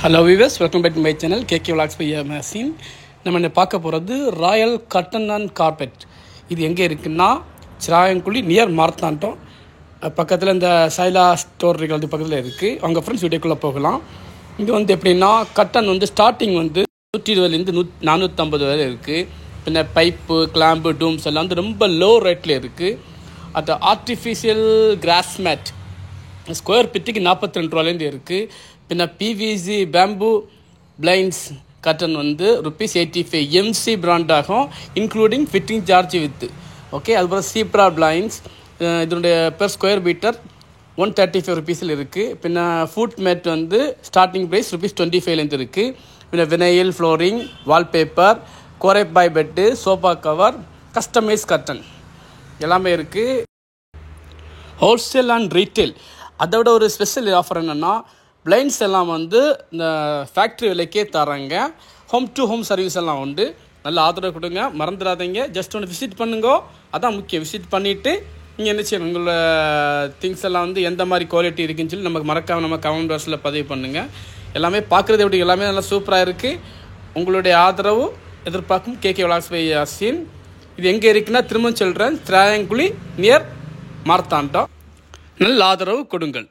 Hello viewers, welcome back to my channel KK vlogs by மேசின். நம்ம என்ன பார்க்க போகிறது ராயல் கர்டன் அண்ட் கார்பெட். இது எங்கே இருக்குன்னா சிராயங்குழி நியர் மார்த்தாண்டம் பக்கத்தில் இந்த சைலா ஸ்டோர் இருக்கிறது பக்கத்தில் இருக்குது. அவங்க ஃப்ரெண்ட்ஸ் வீடியோக்குள்ளே போகலாம். இங்கே வந்து எப்படின்னா கர்டன் வந்து ஸ்டார்டிங் வந்து 120லேருந்து 450 வரை இருக்குது. பின்ன பைப்பு, கிளாம்பு, டூம்ஸ் எல்லாம் வந்து ரொம்ப லோ ரேட்டில் இருக்குது. அது ஆர்டிஃபிஷியல் கிராஸ் மேட் ஸ்கொயர் பிட்டுக்கு 42 ரூபாலேருந்து இருக்குது. பின்ன பிவிசி பேம்பு பிளைண்ட்ஸ் கர்டன் வந்து ₹85 எம்சி பிராண்டாகும், including fitting charge with. Okay, அதுபோல் சீப்ரா பிளைண்ட்ஸ் இதனுடைய பெர் ஸ்கொயர் மீட்டர் ₹135 இருக்குது. பின்ன ஃபுட் மேட் வந்து ஸ்டார்டிங் ப்ரைஸ் ₹25லேருந்து இருக்குது. பின்ன வினைல் ஃப்ளோரிங், வால்பேப்பர், கோரைப்பாய் bed, sofa cover, customise curtain எல்லாமே இருக்குது. ஹோல்சேல் அண்ட் ரீட்டைல் அதை விட ஒரு ஸ்பெஷல் ஆஃபர் என்னென்னா பிளைண்ட்ஸ் எல்லாம் வந்து இந்த ஃபேக்ட்ரி விலைக்கே தராங்க. ஹோம் டு ஹோம் சர்வீஸ் எல்லாம் உண்டு. நல்ல ஆதரவு கொடுங்க, மறந்துடாதீங்க. ஜஸ்ட் ஒன்று விசிட் பண்ணுங்க, அதான் முக்கியம். விசிட் பண்ணிவிட்டு நீங்கள் என்ன செய்யணும், உங்களோட திங்ஸ் எல்லாம் வந்து எந்த மாதிரி குவாலிட்டி இருக்குன்னு சொல்லி நமக்கு மறக்காமல் நம்ம கமெண்ட் பாக்ஸில் பதிவு பண்ணுங்கள். எல்லாமே பார்க்குறது எப்படி எல்லாமே நல்லா சூப்பராக இருக்குது. உங்களுடைய ஆதரவு எதிர்பார்க்கும் கேகே விலாக்ஸ் பை யாசின். இது எங்கே இருக்குன்னா திரும்ப சொல்கிறேன், சிராயங்குழி நியர் மார்த்தாண்டம். நல்ல ஆதரவு கொடுங்கள்.